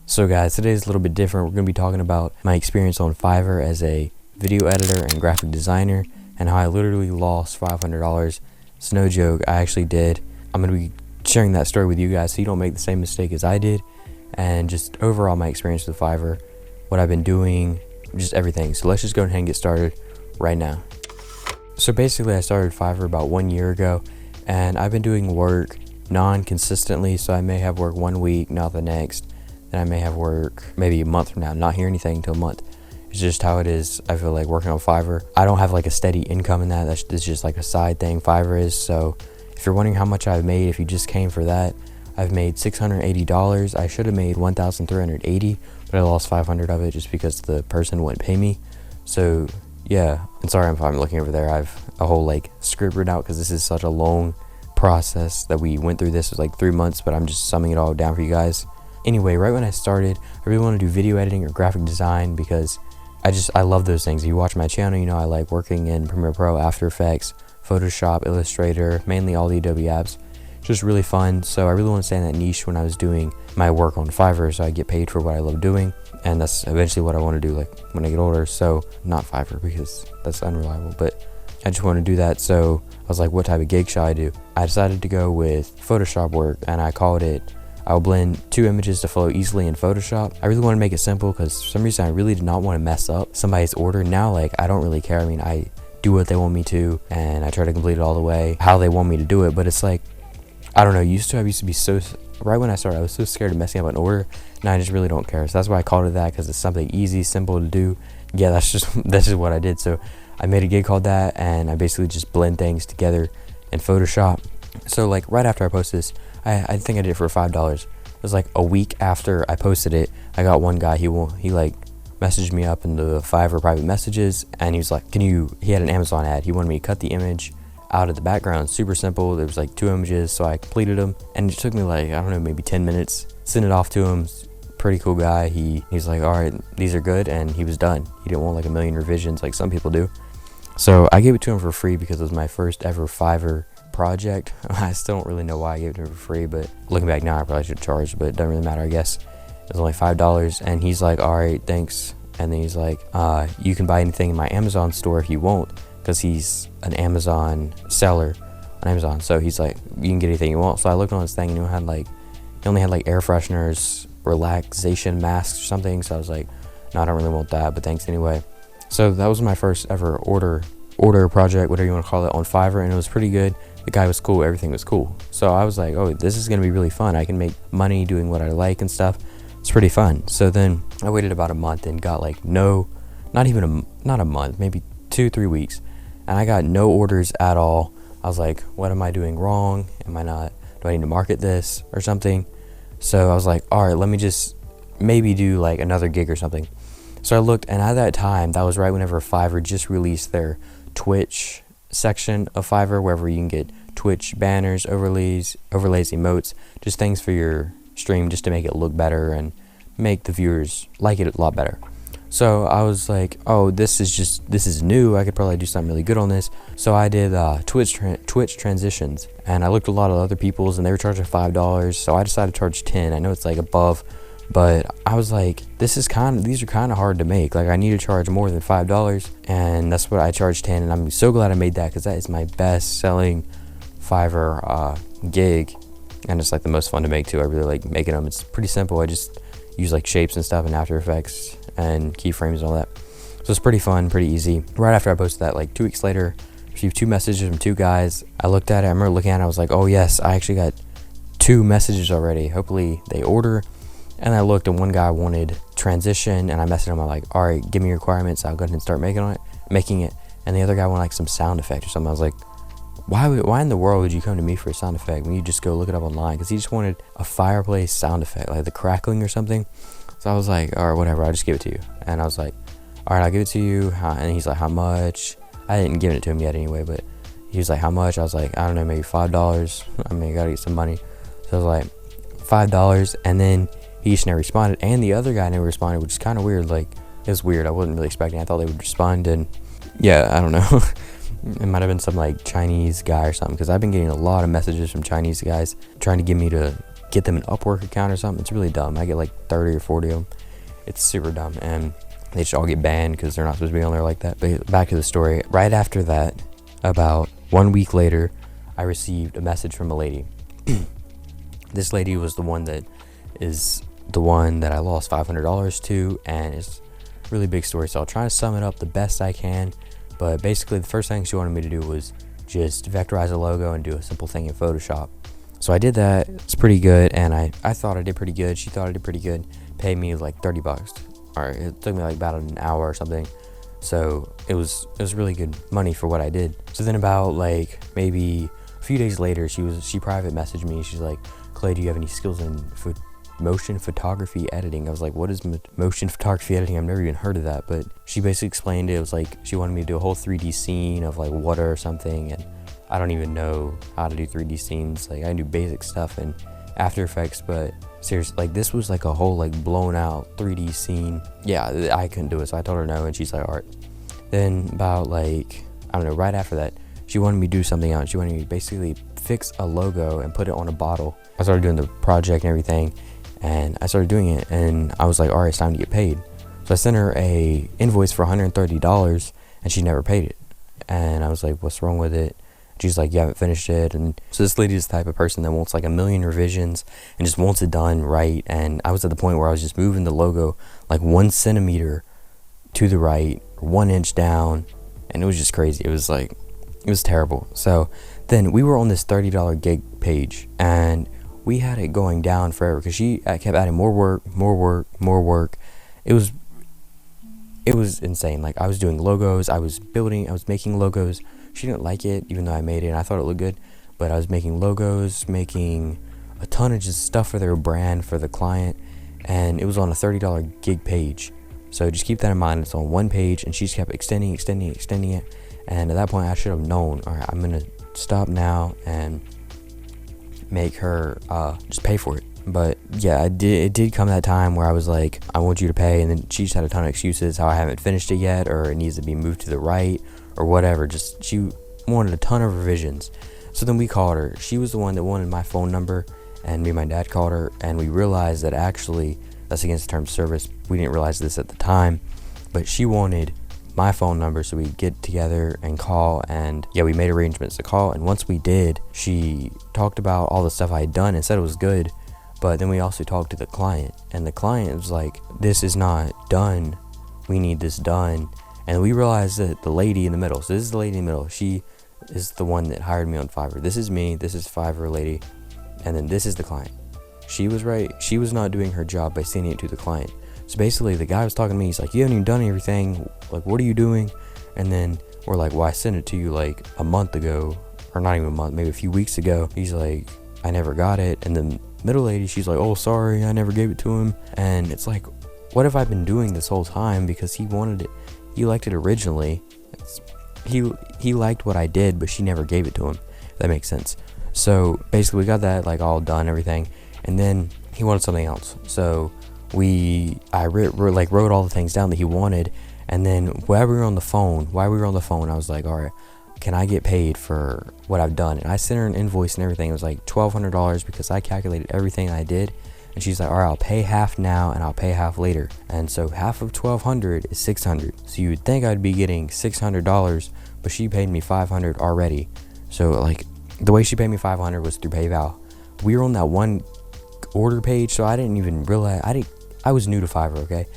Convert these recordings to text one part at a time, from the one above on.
So guys, today is a little bit different. We're going to be talking about my experience on Fiverr as a video editor and graphic designer and how I literally lost $500. It's no joke, I actually did. I'm going to be sharing that story with you guys so you don't make the same mistake as I did, and just overall my experience with Fiverr, what I've been doing, just everything. So let's just go ahead and get started right now. So basically I started Fiverr about 1 year ago, and I've been doing work non-consistently. So I may have work 1 week, not the next. Then I may have work maybe a month from now, not hear anything until a month. It's just how it is. I feel like working on Fiverr, I don't have like a steady income in that. That's just like a side thing Fiverr is. So if you're wondering how much I've made, if you just came for that, I've made $680. I should have made $1,380, but I lost 500 of it just because the person wouldn't pay me. So yeah, and sorry if I'm looking over there. I have a whole like script written out because this is such a long process that we went through. This was like 3 months, but I'm just summing it all down for you guys. Anyway, right when I started, I really want to do video editing or graphic design because I love those things. If you watch my channel, you know I like working in Premiere Pro, After Effects, Photoshop, Illustrator, mainly all the Adobe apps. It's just really fun. So I really want to stay in that niche when I was doing my work on Fiverr, so I get paid for what I love doing. And that's eventually what I want to do like when I get older. So not Fiverr because that's unreliable, but I just want to do that. So I was like, what type of gig should I do? I decided to go with Photoshop work, and I called it, I'll blend 2 images to flow easily in Photoshop. I really want to make it simple because for some reason I really did not want to mess up somebody's order. Now, like, I don't really care. I mean, I do what they want me to, and I try to complete it all the way how they want me to do it. But it's like, I don't know, I used to be so, right when I started, I was so scared of messing up an order. Now I just really don't care. So that's why I called it that, because it's something easy, simple to do. Yeah, that's just what I did. So I made a gig called that, and I basically just blend things together in Photoshop. So like right after I posted this, I think I did it for $5. It was like a week after I posted it. I got one guy, he like messaged me up in the Fiverr private messages, and he was like, he had an Amazon ad. He wanted me to cut the image out of the background. Super simple. There was like 2 images, so I completed them, and it took me like, I don't know, maybe 10 minutes. Sent it off to him. Pretty cool guy. He's like, all right, these are good, and he was done. He didn't want like a million revisions like some people do. So I gave it to him for free because it was my first ever Fiverr project. I still don't really know why I gave it to him for free, but looking back now I probably should charge, but it doesn't really matter, I guess. It was only $5, and he's like, all right, thanks. And then he's like, you can buy anything in my Amazon store if you want, because he's an Amazon seller on Amazon. So he's like, you can get anything you want. So I looked on his thing, and he only had like air fresheners, relaxation masks or something. So I was like, no, I don't really want that, but thanks anyway. So that was my first ever order project, whatever you want to call it, on Fiverr, and it was pretty good. The guy was cool, everything was cool. So I was like, oh, this is gonna be really fun. I can make money doing what I like and stuff. It's pretty fun. So then I waited about a month and got like not a month, maybe 2-3 weeks, and I got no orders at all. I was like, what am I doing wrong? Do I need to market this or something? So I was like, all right, let me just maybe do like another gig or something. So I looked, and at that time, that was right whenever Fiverr just released their Twitch section of Fiverr, wherever you can get Twitch banners, overlays, emotes, just things for your stream just to make it look better and make the viewers like it a lot better. So I was like, oh, this is new. I could probably do something really good on this. So I did Twitch transitions, and I looked at a lot of other people's, and they were charging $5. So I decided to charge 10. I know it's like above, but I was like, these are kind of hard to make. Like, I need to charge more than $5, and that's what I charged 10. And I'm so glad I made that, because that is my best selling Fiverr gig, and it's like the most fun to make too. I really like making them. It's pretty simple. I just use like shapes and stuff in After Effects and keyframes and all that. So it's pretty fun, pretty easy. Right after I posted that, like 2 weeks later, I received 2 messages from 2 guys. I looked at it. I remember looking at it. I was like, oh yes, I actually got 2 messages already. Hopefully they order. And I looked, and one guy wanted transition, and I messaged him. I'm like, all right, give me your requirements. I'll go ahead and start making it. And the other guy wanted like some sound effect or something. I was like, why in the world would you come to me for a sound effect when you just go look it up online? Because he just wanted a fireplace sound effect, like the crackling or something. So I was like, all right, whatever, I'll just give it to you. And I was like, all right, I'll give it to you. And he's like, how much? I didn't give it to him yet anyway, but he was like, how much? I was like, I don't know, maybe $5. I mean, I gotta get some money. So I was like, $5. And then he just never responded, and the other guy never responded, which is kind of weird. Like, it was weird. I wasn't really expecting it. I thought they would respond, and yeah, I don't know. It might have been some like Chinese guy or something, because I've been getting a lot of messages from Chinese guys trying to get me to get them an Upwork account or something. It's really dumb. I get like 30 or 40 of them. It's super dumb, and they should all get banned because they're not supposed to be on there like that. But back to the story. Right after that, about 1 week later, I received a message from a lady. This lady was the one that I lost $500 to, and it's a really big story, so I'll try to sum it up the best I can. But basically, the first thing she wanted me to do was just vectorize a logo and do a simple thing in Photoshop. So I did that. It's pretty good, and I thought I did pretty good. She thought I did pretty good. Paid me like $30. All right, it took me like about an hour or something. So it was really good money for what I did. So then about like maybe a few days later, she private messaged me. She's like, "Clay, do you have any skills in motion photography editing?" I was like, what is motion photography editing? I've never even heard of that. But she basically explained it. It was like she wanted me to do a whole 3D scene of like water or something, and I don't even know how to do 3D scenes. Like I do basic stuff in After Effects, but seriously, like this was like a whole like blown out 3D scene. Yeah, I couldn't do it, so I told her no, and she's like, all right. Then about like, I don't know, right after that, she wanted me to do something else. She wanted me to basically fix a logo and put it on a bottle. I started doing the project and everything, and I started doing it, and I was like, all right, it's time to get paid. So I sent her a invoice for $130, and she never paid it. And I was like, what's wrong with it? She's like, you haven't finished it. And so this lady is the type of person that wants like a million revisions and just wants it done right. And I was at the point where I was just moving the logo like 1 centimeter to the right, 1 inch down, and it was just crazy. It was terrible. So then we were on this $30 gig page, and we had it going down forever because she kept adding more work. It was insane. Like I was doing logos, I was making logos. She didn't like it, even though I made it and I thought it looked good. But I was making logos, making a ton of just stuff for their brand, for the client, and it was on a $30 gig page. So just keep that in mind. It's on one page, and she just kept extending it. And at that point, I should have known, all right, I'm gonna stop now and make her just pay for it. But yeah, it did come that time where I was like, I want you to pay, and then she just had a ton of excuses how I haven't finished it yet, or it needs to be moved to the right, or whatever. Just she wanted a ton of revisions. So then we called her. She was the one that wanted my phone number, and me and my dad called her, and we realized that actually that's against the terms of service. We didn't realize this at the time, but she wanted my phone number, so we'd get together and call. And yeah, we made arrangements to call, and once we did, she talked about all the stuff I had done and said it was good. But then we also talked to the client, and the client was like, this is not done, we need this done. And we realized that the lady in the middle, so this is the lady in the middle, she is the one that hired me on Fiverr. This is me, this is Fiverr lady, and then this is the client. She was right, she was not doing her job by sending it to the client. So basically the guy was talking to me, he's like, you haven't even done everything, like what are you doing? And then we're like, well, I sent it to you like a month ago, or not even a month, maybe a few weeks ago. He's like, I never got it. And then middle lady, she's like, oh, sorry, I never gave it to him. And it's like, what have I been doing this whole time? Because he wanted it, he liked it originally. He liked what I did, but she never gave it to him, if that makes sense. So basically we got that like all done, everything, and then he wanted something else. So I wrote all the things down that he wanted, and then while we were on the phone, I was like, all right, can I get paid for what I've done? And I sent her an invoice and everything. It was like $1,200 because I calculated everything I did. And she's like, all right, I'll pay half now and I'll pay half later. And so half of $1,200 is $600. So you would think I'd be getting $600, but she paid me $500 already. So like the way she paid me $500 was through PayPal. We were on that one order page, so I didn't even realize, I was new to Fiverr, okay?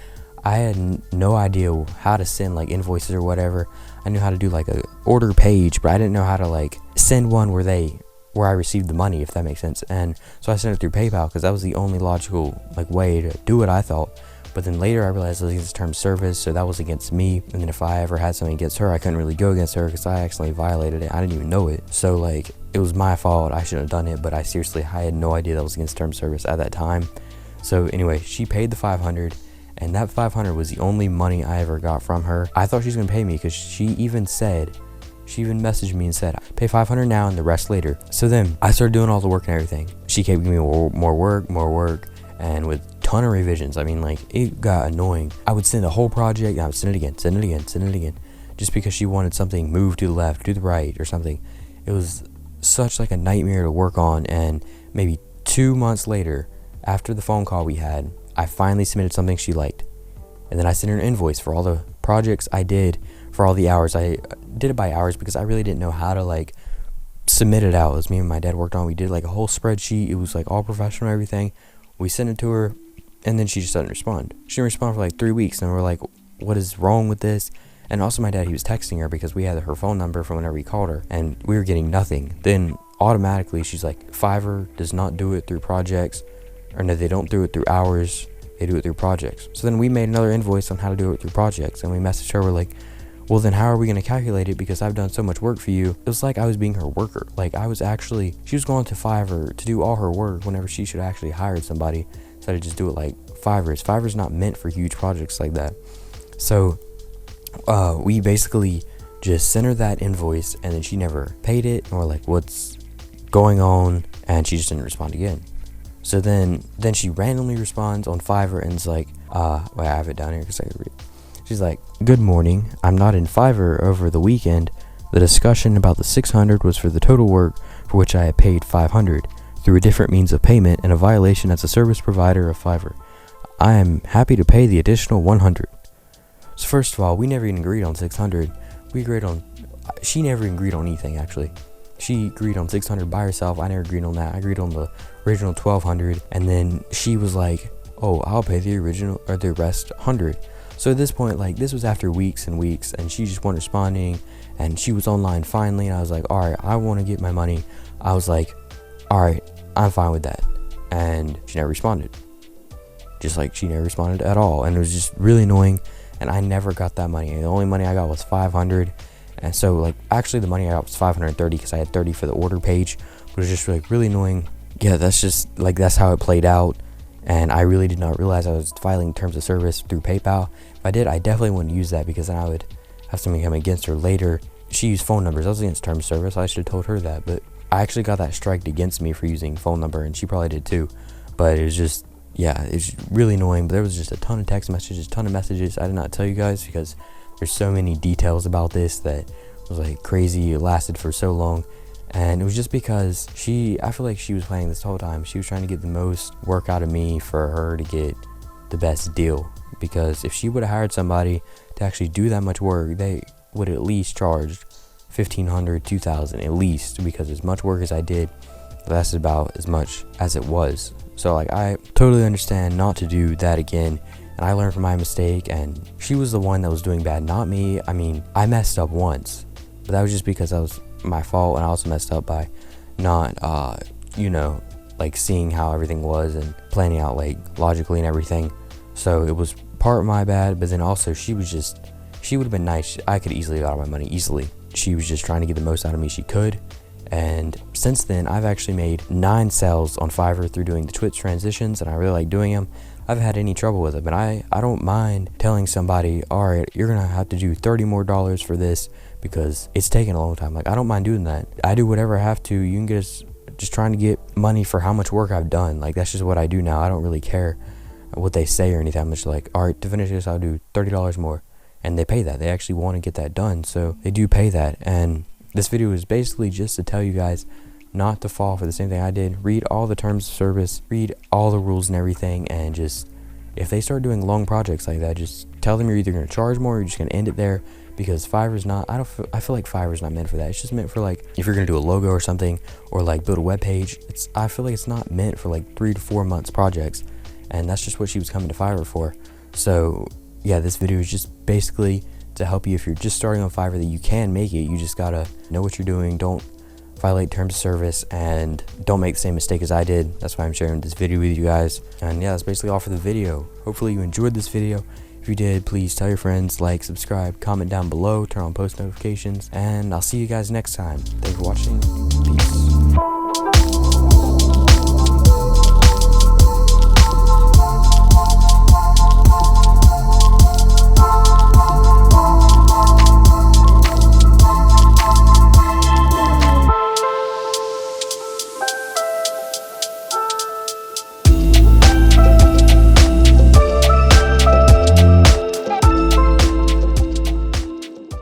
I had no idea how to send like invoices or whatever. I knew how to do like a order page, but I didn't know how to like send one where I received the money, if that makes sense. And so I sent it through PayPal because that was the only logical like way to do it, I thought. But then later I realized it was against term service, so that was against me. And then if I ever had something against her, I couldn't really go against her because I accidentally violated it. I didn't even know it. So like it was my fault. I shouldn't have done it, but I had no idea that was against term service at that time. So anyway, she paid the $500. And that $500 was the only money I ever got from her. I thought she was gonna pay me because she even messaged me and said, pay $500 now and the rest later. So then I started doing all the work and everything. She kept giving me more work, and with ton of revisions. I mean, like, it got annoying. I would send the whole project and I would send it again, just because she wanted something moved to the left, to the right, or something. It was such like a nightmare to work on, and maybe 2 months later, after the phone call we had, I finally submitted something she liked. And then I sent her an invoice for all the projects I did, for all the hours. I did it by hours because I really didn't know how to like submit it out. It was me and my dad worked on. We did like a whole spreadsheet. It was like all professional, everything. We sent it to her, and then she just didn't respond. She didn't respond for like 3 weeks, and we're like, what is wrong with this? And also my dad, he was texting her because we had her phone number from whenever he called her, and we were getting nothing. Then automatically she's like, Fiverr does not do it through projects, or no, they don't do it through hours, they do it through projects. So then we made another invoice on how to do it through projects, and we messaged her, we're like, well then how are we going to calculate it, because I've done so much work for you. It was like I was being her worker. Like she was going to Fiverr to do all her work whenever she should actually hired somebody instead of just do it like Fiverr's not meant for huge projects like that. So we basically just sent her that invoice, and then she never paid it, and we're like, what's going on? And she just didn't respond again. So then she randomly responds on Fiverr and is like, wait, I have it down here because I can read. She's like, good morning, I'm not in Fiverr over the weekend. The discussion about the 600 was for the total work for which I had paid 500 through a different means of payment and a violation as a service provider of Fiverr. I am happy to pay the additional 100. So first of all, we never even agreed on 600. She never agreed on anything actually. She agreed on 600 by herself. I never agreed on that. I agreed on the original 1200, and then she was like, oh, I'll pay the original or the rest 100. So at this point, like, this was after weeks and weeks, and she just wasn't responding, and she was online finally, and I was like, all right, I want to get my money. I was like, all right, I'm fine with that. And she never responded. Just like she never responded at all, and it was just really annoying, and I never got that money. And the only money I got was 500, and so like actually the money I got was 530 because I had 30 for the order page, but it was just like really annoying. Yeah, that's just like, that's how it played out. And I really did not realize I was filing terms of service through PayPal. If I did, I definitely wouldn't use that, because then I would have something come against her later. She used phone numbers. I was against terms of service. I should have told her that. But I actually got that striked against me for using phone number, and she probably did too. But it was just, yeah, it's really annoying. But there was just a ton of text messages, ton of messages. I did not tell you guys because there's so many details about this that was like crazy. It lasted for so long. And it was just because I feel like she was playing this whole time. She was trying to get the most work out of me for her to get the best deal. Because if she would have hired somebody to actually do that much work, they would at least charged $1,500, $2,000 at least. Because as much work as I did, that's about as much as it was. So like, I totally understand not to do that again. And I learned from my mistake, and she was the one that was doing bad, not me. I mean, I messed up once, but that was just because that was my fault, and I also messed up by not like seeing how everything was and planning out like logically and everything. So it was part of my bad, but then also she would have been nice. I could easily got my money easily. She was just trying to get the most out of me she could. And since then, I've actually made 9 sales on Fiverr through doing the Twitch transitions, and I really like doing them. I haven't had any trouble with it, but I don't mind telling somebody, all right, you're gonna have to do $30 more for this, because it's taking a long time. Like, I don't mind doing that. I do whatever I have to. You can get us just trying to get money for how much work I've done. Like, that's just what I do now. I don't really care what they say or anything. I'm just like, all right, to finish this, I'll do $30 more. And they pay that. They actually want to get that done, so they do pay that. And this video is basically just to tell you guys not to fall for the same thing I did. Read all the terms of service, read all the rules and everything, and just, if they start doing long projects like that, just tell them you're either going to charge more or you're just going to end it there. Because Fiverr's not, I feel like Fiverr's not meant for that. It's just meant for like, if you're going to do a logo or something, or like build a web page, I feel like it's not meant for like 3 to 4 months projects. And that's just what she was coming to Fiverr for. So yeah, this video is just basically to help you if you're just starting on Fiverr that you can make it. You just gotta know what you're doing. Don't violate terms of service, and don't make the same mistake as I did. That's why I'm sharing this video with you guys. And yeah, that's basically all for the video. Hopefully you enjoyed this video. If you did, please tell your friends, like, subscribe, comment down below, turn on post notifications, and I'll see you guys next time. Thanks for watching.